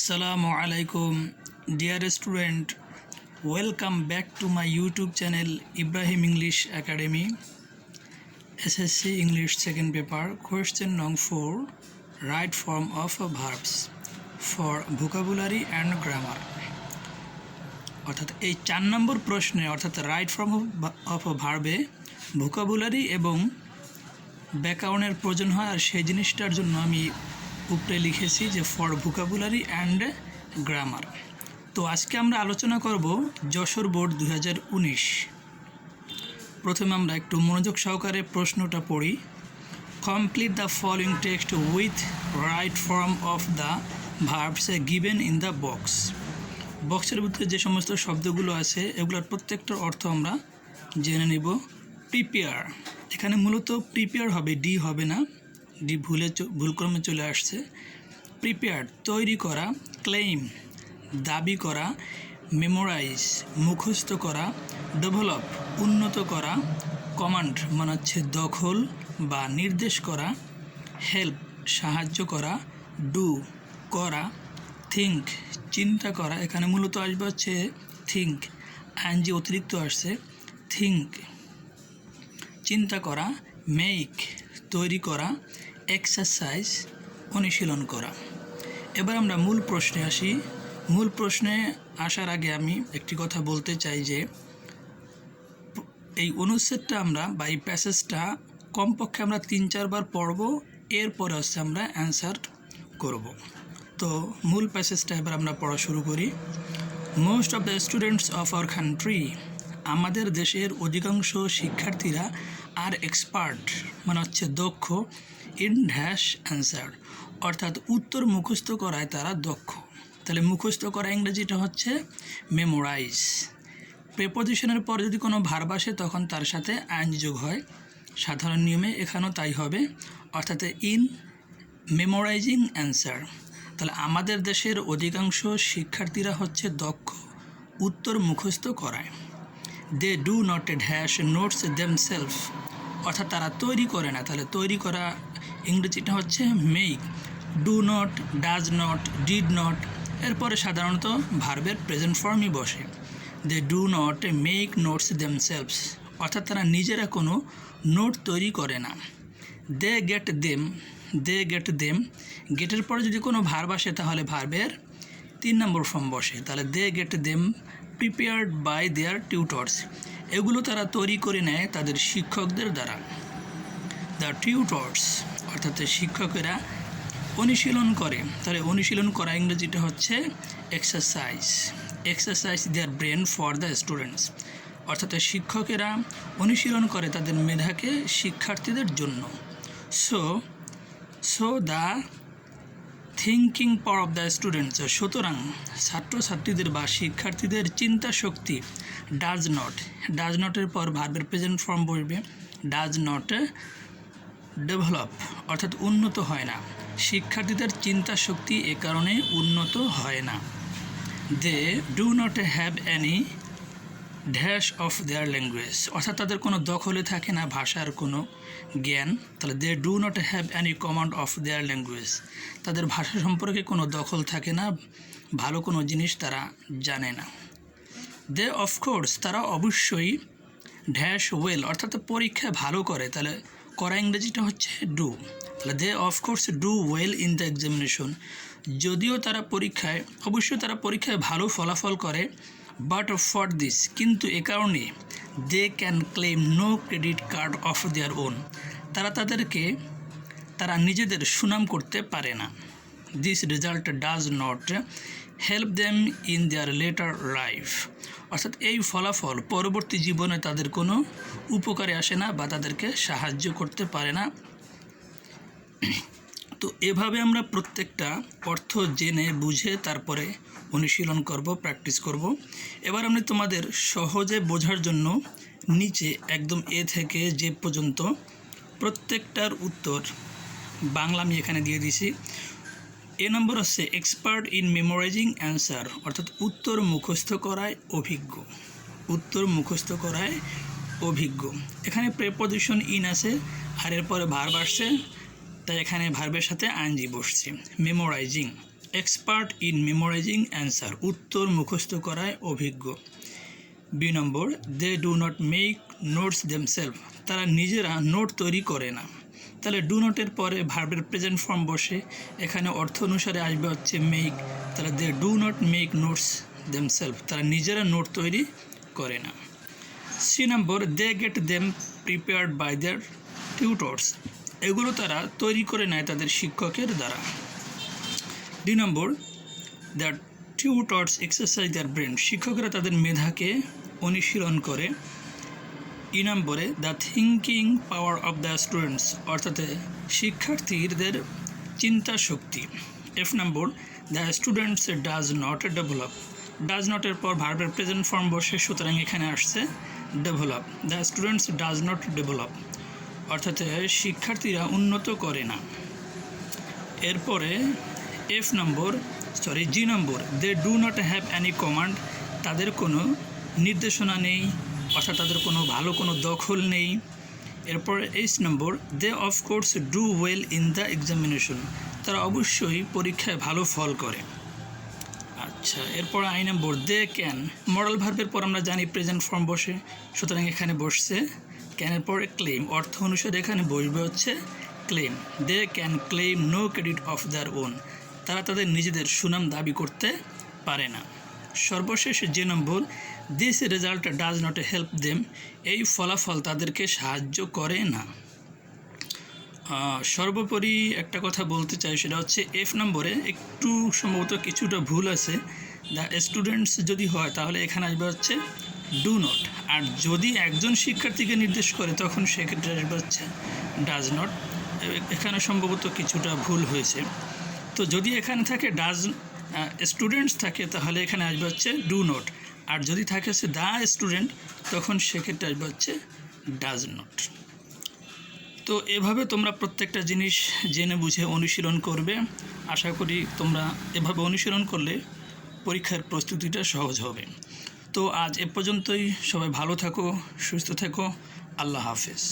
Assalamu alaikum, dear student. Welcome back to my YouTube channel Ibrahim English Academy. S.S.C English Second Paper, question number 4, right form of verbs for vocabulary and grammar. অর্থাৎ এই 4 নম্বর প্রশ্নে অর্থাৎ right form of ভার্বে vocabulary এবং ব্যাকরণের প্রয়োজন হয়, আর সেই জিনিসটার জন্য আমি উপরে লিখেছি যে ফর ভোকাবুলারি অ্যান্ড গ্রামার। তো আজকে আমরা আলোচনা করব যশোর বোর্ড 2019। প্রথমে আমরা একটু মনোযোগ সহকারে প্রশ্নটা পড়ি। Complete the following text with right form of the verbs given in the box. বক্সের ভিতরে যে সমস্ত শব্দগুলো আছে এগুলোর প্রত্যেকটার অর্থ আমরা জেনে নিব। প্রিপেয়ার, এখানে মূলত প্রিপেয়ার হবে, ডি হবে না, ডি ভুলক্রমে চলে আসছে। প্রিপেয়ার তৈরি করা, ক্লেইম দাবি করা, মেমোরাইজ মুখস্থ করা, ডেভেলপ উন্নত করা, কমান্ড মানে হচ্ছে দখল বা নির্দেশ করা, হেল্প সাহায্য করা, ডু করা, থিঙ্ক চিন্তা করা, এখানে মূলত আসবে হচ্ছে থিঙ্ক, আইএনজি অতিরিক্ত আসছে, থিঙ্ক চিন্তা করা, মেক তৈরি করা, এক্সারসাইজ অনুশীলন করা। এবার আমরা মূল প্রশ্নে আসি। মূল প্রশ্নে আসার আগে আমি একটি কথা বলতে চাই যে এই অনুচ্ছেদটা আমরা বা এই প্যাসেজটা কমপক্ষে আমরা 3-4 বার পড়ব, এরপরে হচ্ছে আমরা অ্যান্সার করব। তো মূল প্যাসেজটা এবার আমরা পড়া শুরু করি। Most of the students of our country, আমাদের দেশের অধিকাংশ শিক্ষার্থীরা আর এক্সপার্ট মানে হচ্ছে দক্ষ, ইন ড্যাশ অ্যান্সার অর্থাৎ উত্তর মুখস্থ করায় তারা দক্ষ। তাহলে মুখস্থ করা ইংরেজিটা হচ্ছে মেমোরাইজ। প্রেপোজিশনের পর যদি কোনো ভার্ব আসে তখন তার সাথে আইএনজি যোগ হয়, সাধারণ নিয়মে এখানেও তাই হবে, অর্থাৎ ইন মেমোরাইজিং অ্যান্সার। তাহলে আমাদের দেশের অধিকাংশ শিক্ষার্থীরা হচ্ছে দক্ষ উত্তর মুখস্থ করায়। They do not dash notes themself অর্থাৎ তারা তৈরি করে না। তাহলে তৈরি করা ইংরেজিটা হচ্ছে make. Do not, does not, did not, এরপরে সাধারণত ভার্বের প্রেজেন্ট ফর্মই বসে। They do not make notes themselves অর্থাৎ তারা নিজেরা কোনো নোট তৈরি করে না। They get them, they get them, গেটের পরে যদি কোনো ভার্ব আসে তাহলে ভার্বের 3 নম্বর ফর্ম বসে। তাহলে they get them prepared by their tutors, এগুলো তারা তৈরি করে নেয় তাদের শিক্ষকদের দ্বারা। দ্য টিউটর্স অর্থাৎ শিক্ষকেরা অনুশীলন করে। তাহলে অনুশীলন করা ইংরেজিটা হচ্ছে exercise. Exercise their brain for the students অর্থাৎ শিক্ষকেরা অনুশীলন করে তাদের মেধাকে শিক্ষার্থীদের জন্য। So the thinking power of the students, সুতরাং ছাত্রছাত্রীদের বা শিক্ষার্থীদের চিন্তা শক্তি ডাজ নট, ডাজ নটের পর ভার্বের প্রেজেন্ট ফর্ম বসবে, ডাজ নট ডেভেলপ অর্থাৎ উন্নত হয় না। শিক্ষার্থীদের চিন্তা শক্তি এ কারণে উন্নত হয় না। They do not have any dash of their language অর্থাৎ তাদের কোনো দখলে থাকে না ভাষার কোনো জ্ঞান। তাহলে they do not have any command of their language, তাদের ভাষা সম্পর্কে কোনো দখল থাকে না, ভালো কোনো জিনিস তারা জানে না। দে অফকোর্স তারা অবশ্যই ড্যাশ ওয়েল অর্থাৎ পরীক্ষায় ভালো করে। তাহলে করা ইংরেজিটা হচ্ছে ডু। তাহলে they of course do well in the examination, যদিও তারা পরীক্ষায় অবশ্যই তারা পরীক্ষায় ভালো ফলাফল করে, বাট ফর দিস কিন্তু এ কারণে they can claim no credit card of their own তারা নিজেদের সুনাম করতে পারে না। This result does not help them in their later life অর্থাৎ এই ফলাফল পরবর্তী জীবনে তাদের কোনো উপকারে আসে না বা তাদেরকে সাহায্য করতে পারে না। তো এভাবে আমরা প্রত্যেকটা অর্থ জেনে বুঝে তারপরে অনুশীলন করব, প্র্যাকটিস করব। এবার আমি তোমাদের সহজে বোঝার জন্য নিচে একদম এ থেকে যে পর্যন্ত প্রত্যেকটার উত্তর বাংলা আমি এখানে দিয়ে দিছি। এ নম্বর হচ্ছে এক্সপার্ট ইন মেমোরাইজিং অ্যান্সার অর্থাৎ উত্তর মুখস্থ করায় অভিজ্ঞ, উত্তর মুখস্থ করায় অভিজ্ঞ। এখানে প্রেপোজিশন ইন আছে আর এরপরে ভার্ব আসছে, তাই এখানে ভার্বের সাথে আইএনজি বসছে। Memorising expert in memorising answer, উত্তর মুখস্থ করায় অভিজ্ঞ। B number, they do not make notes themself, তারা নিজেরা নোট তৈরি করে না। তাহলে ডু নটের পরে ভার্বের প্রেজেন্ট ফর্ম বসে, এখানে অর্থ অনুসারে আসবে হচ্ছে মেক। তাহলে they do not make notes themself, তারা নিজেরা নোট তৈরি করে না। C number, they get them prepared by their tutors, এগুলো তারা তৈরি করে নেয় তাদের শিক্ষকের দ্বারা। D number, that tutors exercise their brain, শিক্ষকরা তাদের মেধাকে অনুশীলন করে। ই নম্বরে, the thinking power of the students, অর্থাৎ শিক্ষার্থীদের চিন্তা শক্তি। F number, the students does not develop, does নটের পর ভার্বের প্রেজেন্ট ফর্ম বসে, সুতরাং এখানে আসছে develop. The students does not develop, অর্থাৎ শিক্ষার্থীরা উন্নত করে না। এরপরে G number, they do not have any command, তাদের কোনো নির্দেশনা নেই, অর্থাৎ তাদের কোনো ভালো কোনো দখল নেই। এরপর H number, they of course do well in the examination, তারা অবশ্যই পরীক্ষায় ভালো ফল করে। আচ্ছা, এরপর I number, they can, modal ভার্বের পর আমরা জানি প্রেজেন্ট ফর্ম বসে, সুতরাং এখানে বসছে ক্যানের পরে ক্লেম, অর্থ অনুসারে এখানে বসবে হচ্ছে claim. They can claim no credit of their own, তারা তাদের নিজেদের সুনাম দাবি করতে পারে না। সর্বশেষ যে number, this result does not help them, এই ফলাফল তাদেরকে সাহায্য করে না। সর্বোপরি একটা কথা বলতে চাই, সেটা হচ্ছে এফ নম্বরে একটু সম্ভবত কিছুটা ভুল আছে। দ্য স্টুডেন্টস যদি হয় তাহলে এখানে আসবে হচ্ছে ডু নট, আর যদি একজন শিক্ষার্থীকে নির্দেশ করে তখন সেক্ষেত্রে আসবে হচ্ছে ডাজ নট। এখানে সম্ভবত কিছুটা ভুল হয়েছে। তো যদি এখানে থাকে ডাজ স্টুডেন্টস থাকে তাহলে এখানে আসবে হচ্ছে ডু নট, আর যদি থাকে হচ্ছে দ্য স্টুডেন্ট তখন সেক্ষেত্রে আসবে হচ্ছে ডাজ নট। তো এভাবে তোমরা প্রত্যেকটা জিনিস জেনে বুঝে অনুশীলন করবে। আশা করি তোমরা এভাবে অনুশীলন করলে পরীক্ষার প্রস্তুতিটা সহজ হবে। তো আজ এ পর্যন্তই, সবাই ভালো থাকো, সুস্থ থেকো, আল্লাহ হাফেজ।